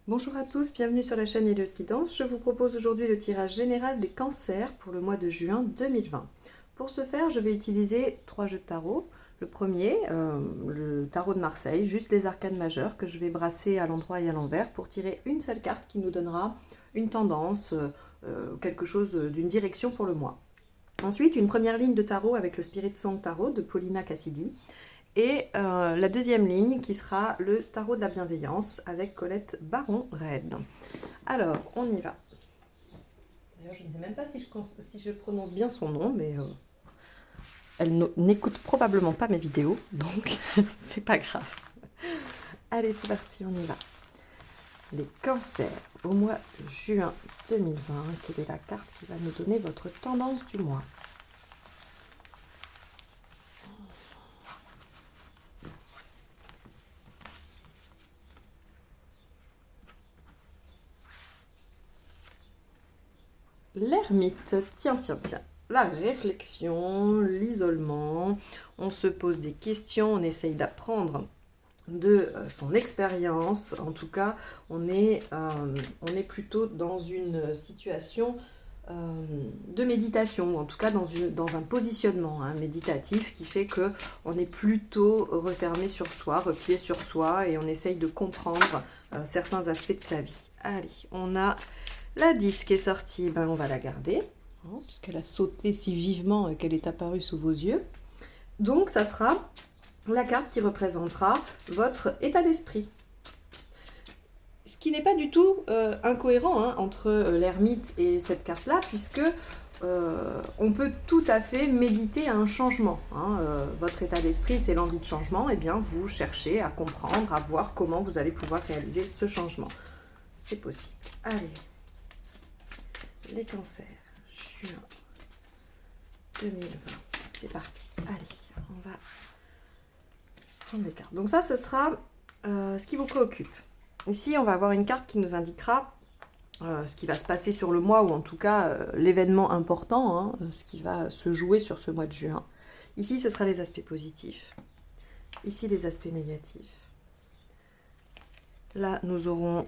Bonjour à tous, bienvenue sur la chaîne Hélios Guidance. Je vous propose aujourd'hui le tirage général des cancers pour le mois de juin 2020. Pour ce faire, je vais utiliser 3 jeux de tarot. Le premier, le tarot de Marseille, juste les arcanes majeures que je vais brasser à l'endroit et à l'envers pour tirer une seule carte qui nous donnera une tendance, quelque chose d'une direction pour le mois. Ensuite, une première ligne de tarot avec le Spirit Song Tarot de Paulina Cassidy. Et la deuxième ligne qui sera le tarot de la bienveillance avec Colette Baron-Red. Alors, on y va. D'ailleurs, je ne sais même pas si je prononce bien son nom, mais elle n'écoute probablement pas mes vidéos, donc c'est pas grave. Allez, c'est parti, on y va. Les cancers au mois de juin 2020. Quelle est la carte qui va nous donner votre tendance du mois ? L'ermite, tiens. La réflexion, l'isolement, on se pose des questions, on essaye d'apprendre de son expérience. En tout cas, on est plutôt dans une situation de méditation, ou en tout cas dans un positionnement méditatif qui fait qu'on est plutôt refermé sur soi, replié sur soi, et on essaye de comprendre certains aspects de sa vie. Allez, on a la 10 qui est sortie, on va la garder, puisqu'elle a sauté si vivement qu'elle est apparue sous vos yeux. Donc, ça sera la carte qui représentera votre état d'esprit. Ce qui n'est pas du tout incohérent entre l'ermite et cette carte-là, puisque on peut tout à fait méditer à un changement. Votre état d'esprit, c'est l'envie de changement, et bien vous cherchez à comprendre, à voir comment vous allez pouvoir réaliser ce changement. C'est possible. Allez. Les cancers, juin 2020. C'est parti. Allez, on va prendre des cartes. Donc ça, ce sera ce qui vous préoccupe. Ici, on va avoir une carte qui nous indiquera ce qui va se passer sur le mois, ou en tout cas l'événement important, ce qui va se jouer sur ce mois de juin. Ici, ce sera les aspects positifs. Ici, les aspects négatifs. Là, nous aurons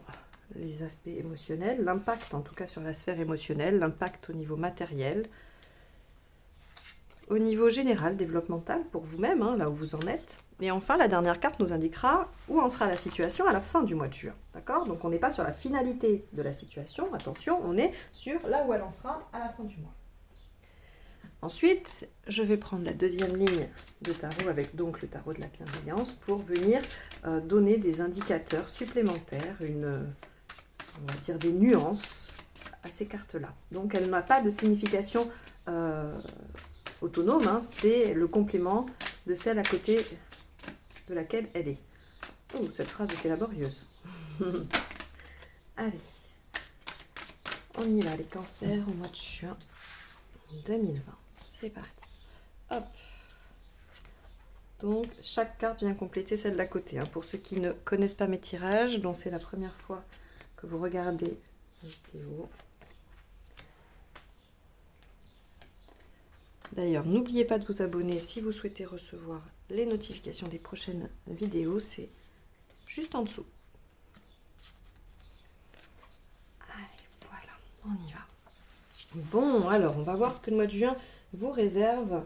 les aspects émotionnels, l'impact en tout cas sur la sphère émotionnelle, l'impact au niveau matériel, au niveau général, développemental pour vous-même, là où vous en êtes. Et enfin, la dernière carte nous indiquera où en sera la situation à la fin du mois de juin. D'accord ? Donc on n'est pas sur la finalité de la situation, attention, on est sur là où elle en sera à la fin du mois. Ensuite, je vais prendre la deuxième ligne de tarot avec donc le tarot de la bienveillance pour venir donner des indicateurs supplémentaires, on va dire des nuances à ces cartes-là. Donc elle n'a pas de signification autonome, c'est le complément de celle à côté de laquelle elle est. Oh, cette phrase était laborieuse. Allez, on y va, les cancers au mois de juin 2020. C'est parti. Hop. Donc, chaque carte vient compléter celle d'à côté. Pour ceux qui ne connaissent pas mes tirages, dont c'est la première fois que vous regardez la vidéo. D'ailleurs, n'oubliez pas de vous abonner si vous souhaitez recevoir les notifications des prochaines vidéos. C'est juste en dessous. Allez, voilà, on y va. Bon, alors, on va voir ce que le mois de juin vous réserve.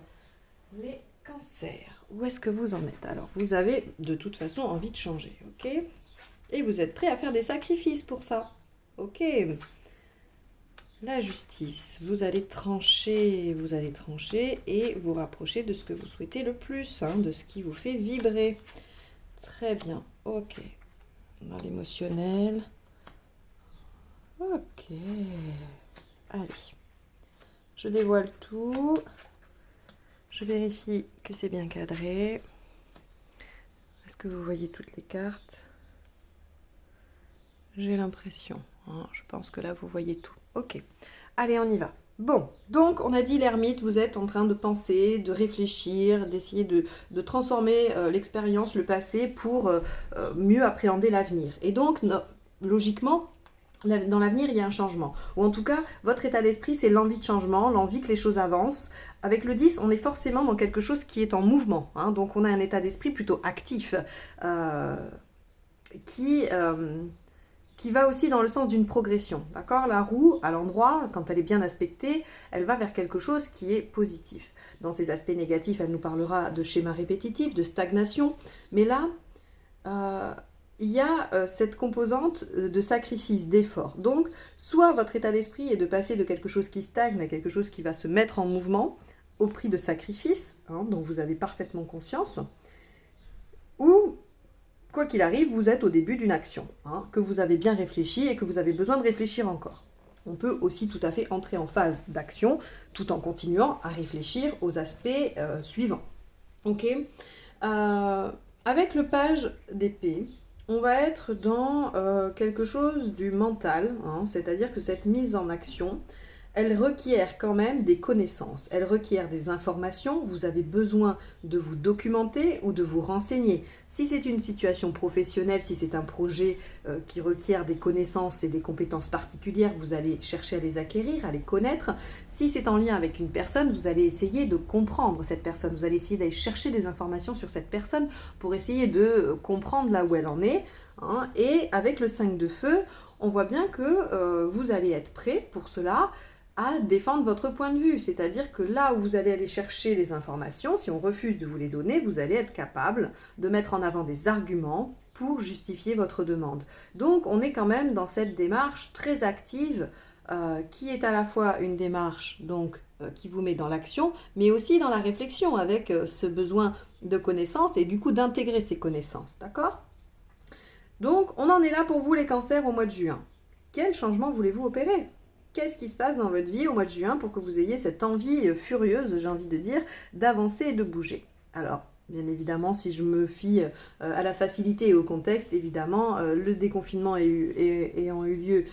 Les cancers, où est-ce que vous en êtes? Alors, vous avez de toute façon envie de changer, ok? Et vous êtes prêt à faire des sacrifices pour ça, ok? La justice, vous allez trancher et vous rapprocher de ce que vous souhaitez le plus, de ce qui vous fait vibrer. Très bien, ok. Dans l'émotionnel. Ok. Allez. Je dévoile tout. Je vérifie que c'est bien cadré. Est-ce que vous voyez toutes les cartes? J'ai l'impression. Je pense que là, vous voyez tout. Ok. Allez, on y va. Bon, donc on a dit l'ermite, vous êtes en train de penser, de réfléchir, d'essayer de transformer l'expérience, le passé, pour mieux appréhender l'avenir. Et donc, logiquement, dans l'avenir, il y a un changement. Ou en tout cas, votre état d'esprit, c'est l'envie de changement, l'envie que les choses avancent. Avec le 10, on est forcément dans quelque chose qui est en mouvement. Donc on a un état d'esprit plutôt actif, qui qui va aussi dans le sens d'une progression. D'accord? La roue, à l'endroit, quand elle est bien aspectée, elle va vers quelque chose qui est positif. Dans ses aspects négatifs, elle nous parlera de schéma répétitif, de stagnation. Mais là, il y a cette composante de sacrifice, d'effort. Donc, soit votre état d'esprit est de passer de quelque chose qui stagne à quelque chose qui va se mettre en mouvement au prix de sacrifice, dont vous avez parfaitement conscience, ou, quoi qu'il arrive, vous êtes au début d'une action, que vous avez bien réfléchi et que vous avez besoin de réfléchir encore. On peut aussi tout à fait entrer en phase d'action tout en continuant à réfléchir aux aspects suivants. Ok. Avec le page d'épée, on va être dans quelque chose du mental, c'est-à-dire que cette mise en action, elle requiert quand même des connaissances, elle requiert des informations, vous avez besoin de vous documenter ou de vous renseigner. Si c'est une situation professionnelle, si c'est un projet qui requiert des connaissances et des compétences particulières, vous allez chercher à les acquérir, à les connaître. Si c'est en lien avec une personne, vous allez essayer de comprendre cette personne, vous allez essayer d'aller chercher des informations sur cette personne pour essayer de comprendre là où elle en est. Et avec le 5 de feu, on voit bien que vous allez être prêt pour cela, à défendre votre point de vue. C'est-à-dire que là où vous allez aller chercher les informations, si on refuse de vous les donner, vous allez être capable de mettre en avant des arguments pour justifier votre demande. Donc on est quand même dans cette démarche très active qui est à la fois une démarche qui vous met dans l'action, mais aussi dans la réflexion avec ce besoin de connaissances et du coup d'intégrer ces connaissances. D'accord ? Donc on en est là pour vous les cancers au mois de juin. Quel changement voulez-vous opérer ? Qu'est-ce qui se passe dans votre vie au mois de juin pour que vous ayez cette envie furieuse, j'ai envie de dire, d'avancer et de bouger? Alors, bien évidemment, si je me fie à la facilité et au contexte, évidemment, le déconfinement ayant eu lieu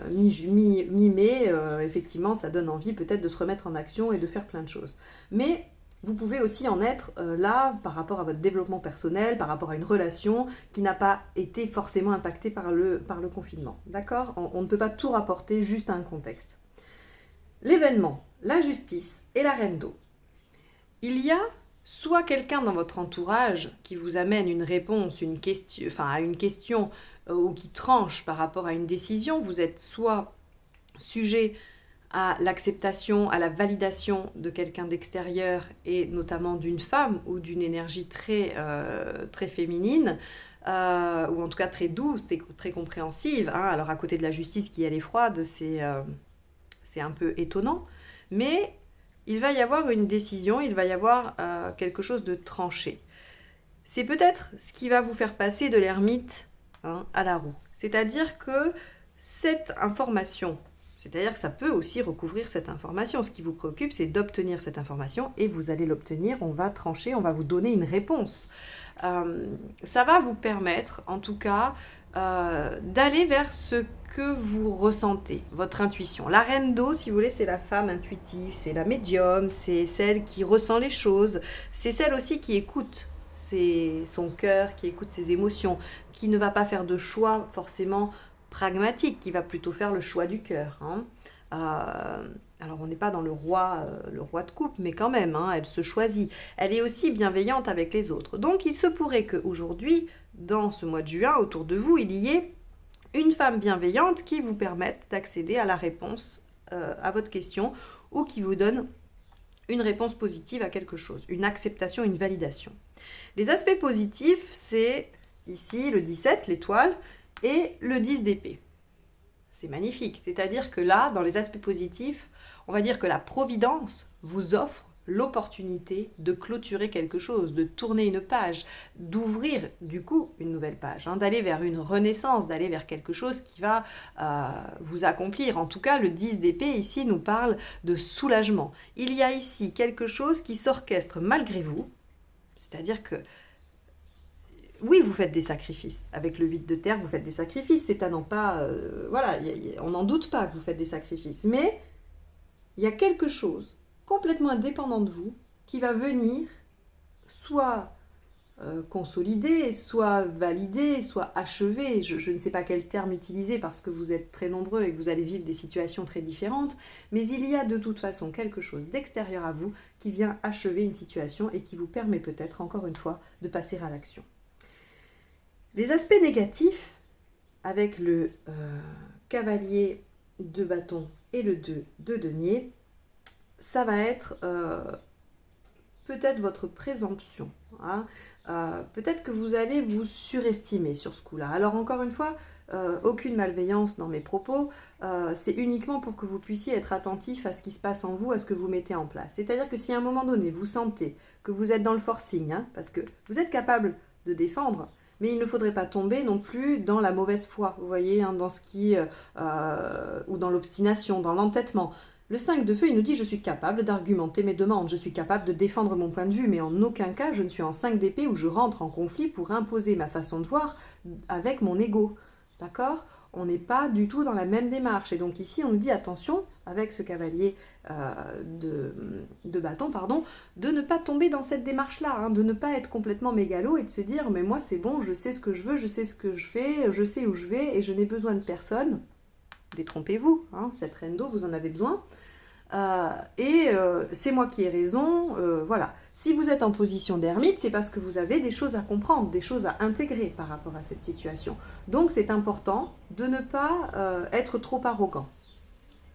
mi-mai, effectivement, ça donne envie peut-être de se remettre en action et de faire plein de choses. Mais vous pouvez aussi en être là par rapport à votre développement personnel, par rapport à une relation qui n'a pas été forcément impactée par le confinement. D'accord ? On ne peut pas tout rapporter juste à un contexte. L'événement, la justice et la reine d'eau. Il y a soit quelqu'un dans votre entourage qui vous amène une réponse, à une question ou qui tranche par rapport à une décision. Vous êtes soit sujet à l'acceptation, à la validation de quelqu'un d'extérieur et notamment d'une femme ou d'une énergie très féminine ou en tout cas très douce, très compréhensive. Alors à côté de la justice qui elle est froide, c'est un peu étonnant, mais il va y avoir une décision, il va y avoir quelque chose de tranché. C'est peut-être ce qui va vous faire passer de l'ermite à la roue. C'est-à-dire que cette information, c'est-à-dire que ça peut aussi recouvrir cette information. Ce qui vous préoccupe, c'est d'obtenir cette information et vous allez l'obtenir, on va trancher, on va vous donner une réponse. Ça va vous permettre, en tout cas, d'aller vers ce que vous ressentez, votre intuition. La reine d'eau, si vous voulez, c'est la femme intuitive, c'est la médium, c'est celle qui ressent les choses, c'est celle aussi qui écoute son cœur, qui écoute ses émotions, qui ne va pas faire de choix forcément pragmatique, qui va plutôt faire le choix du cœur. Alors on n'est pas dans le roi de coupe, mais quand même, elle se choisit. Elle est aussi bienveillante avec les autres. Donc il se pourrait qu'aujourd'hui, dans ce mois de juin, autour de vous, il y ait une femme bienveillante qui vous permette d'accéder à la réponse à votre question ou qui vous donne une réponse positive à quelque chose, une acceptation, une validation. Les aspects positifs, c'est ici le 17, l'étoile, et le 10 d'épée. C'est magnifique, c'est-à-dire que là, dans les aspects positifs, on va dire que la providence vous offre l'opportunité de clôturer quelque chose, de tourner une page, d'ouvrir du coup une nouvelle page, d'aller vers une renaissance, d'aller vers quelque chose qui va vous accomplir. En tout cas, le 10 d'épée ici nous parle de soulagement. Il y a ici quelque chose qui s'orchestre malgré vous, c'est-à-dire que oui, vous faites des sacrifices. Avec le 8 de terre, vous faites des sacrifices. C'est à n'en pas... on n'en doute pas que vous faites des sacrifices. Mais il y a quelque chose complètement indépendant de vous qui va venir soit consolider, soit valider, soit achever. Je ne sais pas quel terme utiliser parce que vous êtes très nombreux et que vous allez vivre des situations très différentes. Mais il y a de toute façon quelque chose d'extérieur à vous qui vient achever une situation et qui vous permet peut-être, encore une fois, de passer à l'action. Les aspects négatifs, avec le cavalier de bâton et le 2 de denier, ça va être peut-être votre présomption. Hein. Peut-être que vous allez vous surestimer sur ce coup-là. Alors encore une fois, aucune malveillance dans mes propos, c'est uniquement pour que vous puissiez être attentif à ce qui se passe en vous, à ce que vous mettez en place. C'est-à-dire que si à un moment donné, vous sentez que vous êtes dans le forcing, hein, parce que vous êtes capable de défendre, mais il ne faudrait pas tomber non plus dans la mauvaise foi, vous voyez, hein, dans ce qui, ou dans l'obstination, dans l'entêtement. Le 5 de feu, il nous dit « je suis capable d'argumenter mes demandes, je suis capable de défendre mon point de vue, mais en aucun cas je ne suis en 5 d'épée où je rentre en conflit pour imposer ma façon de voir avec mon ego. » D'accord ? On n'est pas du tout dans la même démarche. Et donc ici, on nous dit attention, avec ce cavalier de bâton, pardon, de ne pas tomber dans cette démarche-là, hein, de ne pas être complètement mégalo et de se dire « mais moi c'est bon, je sais ce que je veux, je sais ce que je fais, je sais où je vais et je n'ai besoin de personne. » Détrompez-vous, hein, cette reine d'eau, vous en avez besoin. C'est moi qui ai raison, voilà. Si vous êtes en position d'ermite, c'est parce que vous avez des choses à comprendre, des choses à intégrer par rapport à cette situation. Donc c'est important de ne pas être trop arrogant.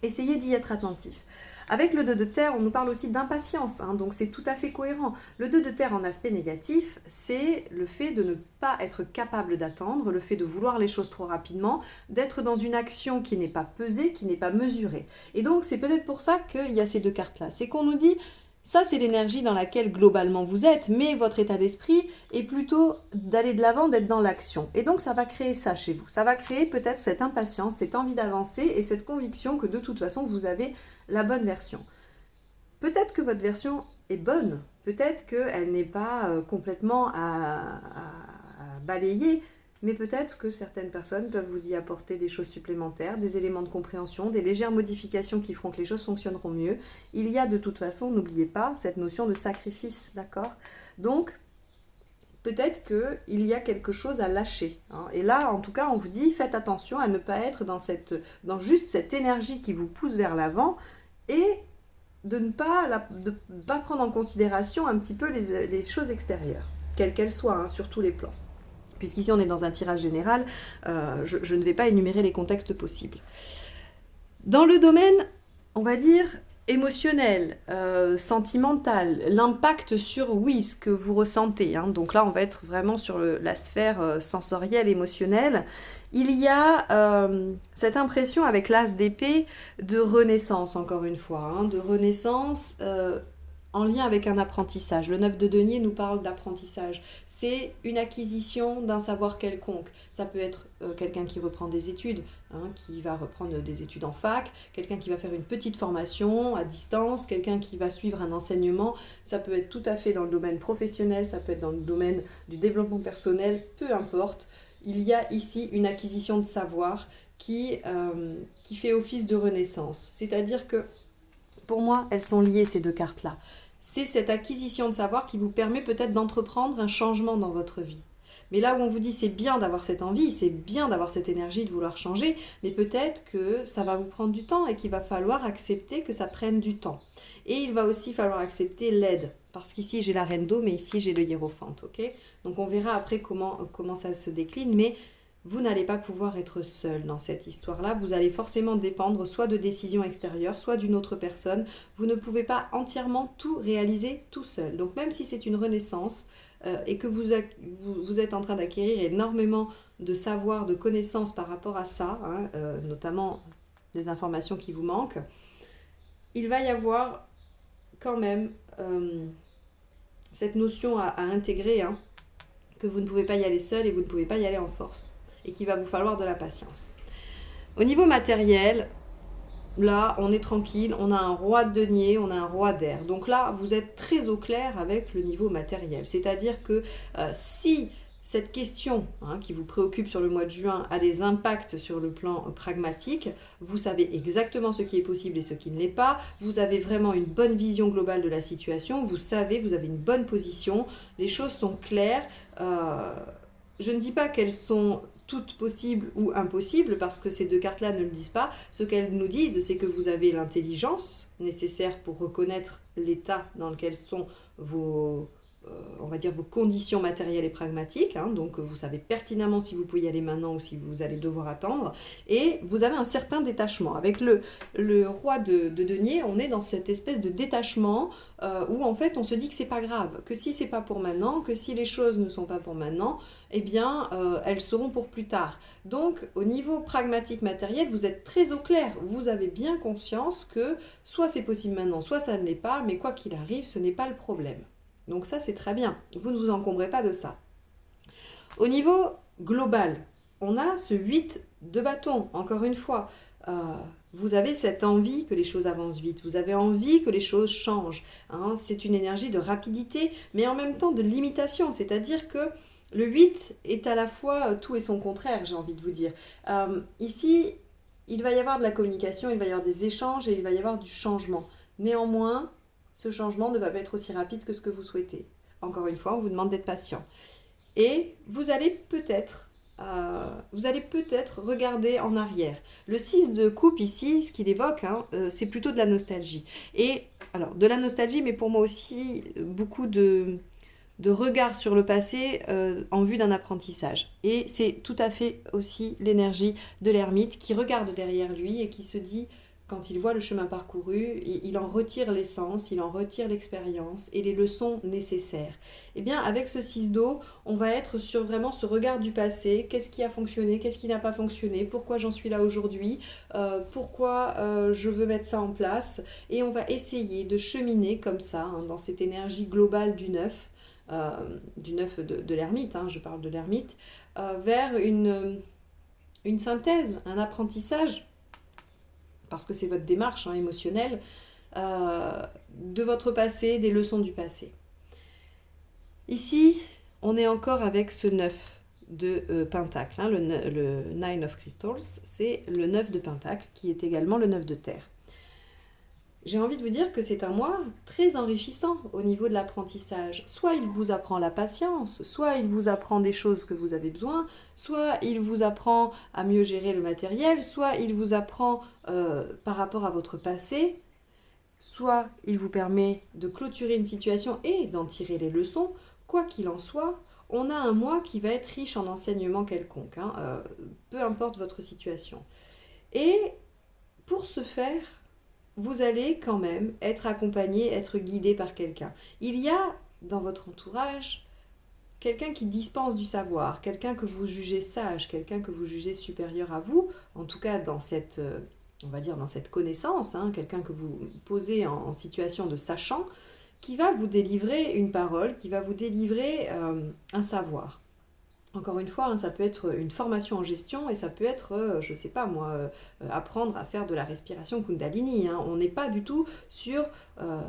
Essayez d'y être attentif. Avec le 2 de terre, on nous parle aussi d'impatience, hein, donc c'est tout à fait cohérent. Le 2 de terre en aspect négatif, c'est le fait de ne pas être capable d'attendre, le fait de vouloir les choses trop rapidement, d'être dans une action qui n'est pas pesée, qui n'est pas mesurée. Et donc c'est peut-être pour ça qu'il y a ces deux cartes-là. C'est qu'on nous dit, ça c'est l'énergie dans laquelle globalement vous êtes, mais votre état d'esprit est plutôt d'aller de l'avant, d'être dans l'action. Et donc ça va créer ça chez vous. Ça va créer peut-être cette impatience, cette envie d'avancer et cette conviction que de toute façon vous avez la bonne version. Peut-être que votre version est bonne, peut-être qu'elle n'est pas complètement à balayer, mais peut-être que certaines personnes peuvent vous y apporter des choses supplémentaires, des éléments de compréhension, des légères modifications qui feront que les choses fonctionneront mieux. Il y a de toute façon, n'oubliez pas, cette notion de sacrifice, d'accord ? Donc, peut-être qu'il y a quelque chose à lâcher. Hein. Et là, en tout cas, on vous dit, faites attention à ne pas être dans juste cette énergie qui vous pousse vers l'avant et de ne pas prendre en considération un petit peu les choses extérieures, quelles qu'elles soient, hein, sur tous les plans. Puisqu'ici, on est dans un tirage général, je ne vais pas énumérer les contextes possibles. Dans le domaine, on va dire, émotionnel, sentimental, l'impact sur, oui, ce que vous ressentez. Hein. Donc là, on va être vraiment sur la sphère sensorielle, émotionnelle. Il y a cette impression avec l'as d'épée de renaissance, encore une fois, hein, de renaissance en lien avec un apprentissage. Le 9 de denier nous parle d'apprentissage. C'est une acquisition d'un savoir quelconque. Ça peut être quelqu'un qui reprend des études, hein, qui va reprendre des études en fac, quelqu'un qui va faire une petite formation à distance, quelqu'un qui va suivre un enseignement. Ça peut être tout à fait dans le domaine professionnel, ça peut être dans le domaine du développement personnel, peu importe. Il y a ici une acquisition de savoir qui fait office de renaissance. C'est-à-dire que, pour moi, elles sont liées, ces deux cartes-là. C'est cette acquisition de savoir qui vous permet peut-être d'entreprendre un changement dans votre vie. Mais là où on vous dit c'est bien d'avoir cette envie, c'est bien d'avoir cette énergie de vouloir changer, mais peut-être que ça va vous prendre du temps et qu'il va falloir accepter que ça prenne du temps. Et il va aussi falloir accepter l'aide. Parce qu'ici j'ai la reine d'eau, mais ici j'ai le hiérophante. Okay, donc on verra après comment ça se décline, mais vous n'allez pas pouvoir être seul dans cette histoire-là. Vous allez forcément dépendre soit de décisions extérieures, soit d'une autre personne. Vous ne pouvez pas entièrement tout réaliser tout seul. Donc même si c'est une renaissance et que vous êtes en train d'acquérir énormément de savoir, de connaissances par rapport à ça, hein, notamment des informations qui vous manquent, il va y avoir quand même cette notion à intégrer, hein, que vous ne pouvez pas y aller seul et vous ne pouvez pas y aller en force. Et qu'il va vous falloir de la patience. Au niveau matériel, là, on est tranquille, on a un roi de denier, on a un roi d'air. Donc là, vous êtes très au clair avec le niveau matériel. C'est-à-dire que si cette question, hein, qui vous préoccupe sur le mois de juin a des impacts sur le plan pragmatique, vous savez exactement ce qui est possible et ce qui ne l'est pas. Vous avez vraiment une bonne vision globale de la situation. Vous savez, vous avez une bonne position. Les choses sont claires. Je ne dis pas qu'elles sont toutes possibles ou impossibles, parce que ces deux cartes-là ne le disent pas. Ce qu'elles nous disent, c'est que vous avez l'intelligence nécessaire pour reconnaître l'état dans lequel sont vos on va dire, vos conditions matérielles et pragmatiques, hein, donc vous savez pertinemment si vous pouvez y aller maintenant ou si vous allez devoir attendre, et vous avez un certain détachement. Avec le roi de denier, on est dans cette espèce de détachement où en fait on se dit que c'est pas grave, que si c'est pas pour maintenant, que si les choses ne sont pas pour maintenant, eh bien elles seront pour plus tard. Donc au niveau pragmatique matériel, vous êtes très au clair, vous avez bien conscience que soit c'est possible maintenant, soit ça ne l'est pas, mais quoi qu'il arrive, ce n'est pas le problème. Donc ça, c'est très bien. Vous ne vous encombrez pas de ça. Au niveau global, on a ce 8 de bâton, encore une fois. Vous avez cette envie que les choses avancent vite. Vous avez envie que les choses changent. Hein. C'est une énergie de rapidité, mais en même temps de limitation. C'est-à-dire que le 8 est à la fois tout et son contraire, j'ai envie de vous dire. Ici, il va y avoir de la communication, il va y avoir des échanges et il va y avoir du changement. Néanmoins, ce changement ne va pas être aussi rapide que ce que vous souhaitez. Encore une fois, on vous demande d'être patient. Et vous allez peut-être regarder en arrière. Le 6 de coupe ici, ce qu'il évoque, hein, c'est plutôt de la nostalgie. Et alors, de la nostalgie, mais pour moi aussi, beaucoup de regard sur le passé en vue d'un apprentissage. Et c'est tout à fait aussi l'énergie de l'ermite qui regarde derrière lui et qui se dit, quand il voit le chemin parcouru, il en retire l'essence, il en retire l'expérience et les leçons nécessaires. Et bien avec ce 6 d'eau, on va être sur vraiment ce regard du passé, qu'est-ce qui a fonctionné, qu'est-ce qui n'a pas fonctionné, pourquoi j'en suis là aujourd'hui, pourquoi je veux mettre ça en place, et on va essayer de cheminer comme ça, hein, dans cette énergie globale du 9, de l'ermite, hein, je parle de l'ermite, vers une synthèse, un apprentissage, parce que c'est votre démarche hein, émotionnelle, de votre passé, des leçons du passé. Ici, on est encore avec ce 9 de Pentacle. Hein, le 9 of Crystals, c'est le 9 de Pentacle, qui est également le 9 de Terre. J'ai envie de vous dire que c'est un mois très enrichissant au niveau de l'apprentissage. Soit il vous apprend la patience, soit il vous apprend des choses que vous avez besoin, soit il vous apprend à mieux gérer le matériel, soit il vous apprend par rapport à votre passé, soit il vous permet de clôturer une situation et d'en tirer les leçons. Quoi qu'il en soit, on a un mois qui va être riche en enseignements quelconques, hein, peu importe votre situation. Et pour ce faire, vous allez quand même être accompagné, être guidé par quelqu'un. Il y a dans votre entourage quelqu'un qui dispense du savoir, quelqu'un que vous jugez sage, quelqu'un que vous jugez supérieur à vous, en tout cas dans cette, on va dire dans cette connaissance, hein, quelqu'un que vous posez en situation de sachant, qui va vous délivrer une parole, qui va vous délivrer un savoir. Encore une fois, hein, ça peut être une formation en gestion et ça peut être, je ne sais pas moi, apprendre à faire de la respiration Kundalini. Hein. On n'est pas du tout sur un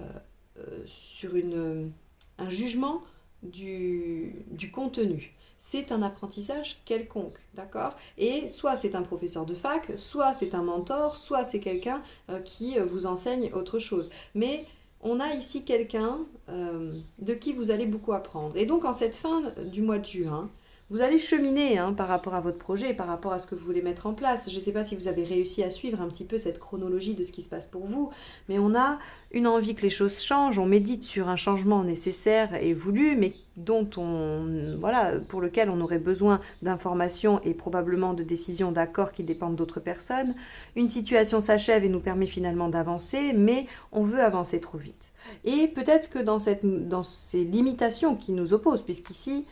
jugement du contenu. C'est un apprentissage quelconque, d'accord? Et soit c'est un professeur de fac, soit c'est un mentor, soit c'est quelqu'un qui vous enseigne autre chose. Mais on a ici quelqu'un de qui vous allez beaucoup apprendre. Et donc en cette fin du mois de juin, vous allez cheminer hein, par rapport à votre projet, par rapport à ce que vous voulez mettre en place. Je ne sais pas si vous avez réussi à suivre un petit peu cette chronologie de ce qui se passe pour vous, mais on a une envie que les choses changent, on médite sur un changement nécessaire et voulu, mais pour lequel on aurait besoin d'informations et probablement de décisions, d'accords qui dépendent d'autres personnes. Une situation s'achève et nous permet finalement d'avancer, mais on veut avancer trop vite. Et peut-être que dans ces limitations qui nous opposent, puisqu'ici,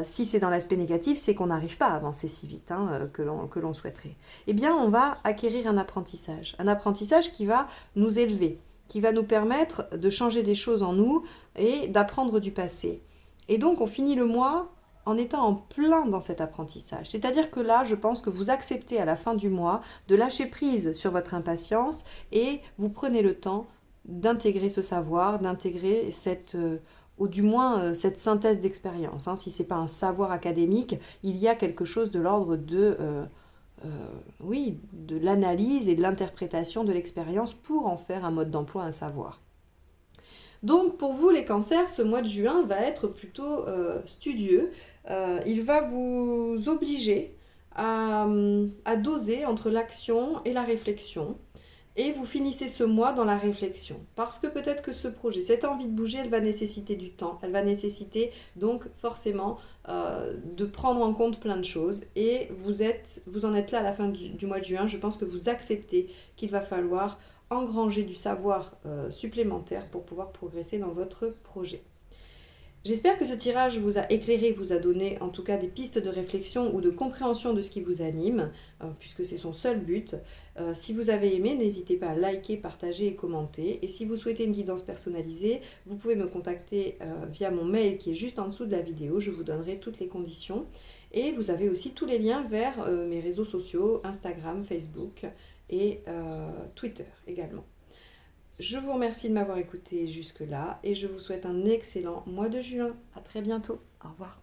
si c'est dans l'aspect négatif, c'est qu'on n'arrive pas à avancer si vite hein, que l'on souhaiterait. Eh bien, on va acquérir un apprentissage qui va nous élever, qui va nous permettre de changer des choses en nous et d'apprendre du passé. Et donc, on finit le mois en étant en plein dans cet apprentissage. C'est-à-dire que là, je pense que vous acceptez à la fin du mois de lâcher prise sur votre impatience et vous prenez le temps d'intégrer ce savoir, d'intégrer ou du moins cette synthèse d'expérience. Hein. Si ce n'est pas un savoir académique, il y a quelque chose de l'ordre de l'analyse et de l'interprétation de l'expérience pour en faire un mode d'emploi, un savoir. Donc pour vous les cancers, ce mois de juin va être plutôt studieux. Il va vous obliger à doser entre l'action et la réflexion. Et vous finissez ce mois dans la réflexion. Parce que peut-être que ce projet, cette envie de bouger, elle va nécessiter du temps. Elle va nécessiter donc forcément de prendre en compte plein de choses. Et vous en êtes là à la fin du mois de juin. Je pense que vous acceptez qu'il va falloir engranger du savoir supplémentaire pour pouvoir progresser dans votre projet. J'espère que ce tirage vous a éclairé, vous a donné en tout cas des pistes de réflexion ou de compréhension de ce qui vous anime, puisque c'est son seul but. Si vous avez aimé, n'hésitez pas à liker, partager et commenter. Et si vous souhaitez une guidance personnalisée, vous pouvez me contacter via mon mail qui est juste en dessous de la vidéo. Je vous donnerai toutes les conditions. Et vous avez aussi tous les liens vers mes réseaux sociaux, Instagram, Facebook et Twitter également. Je vous remercie de m'avoir écouté jusque-là et je vous souhaite un excellent mois de juin. À très bientôt. Au revoir.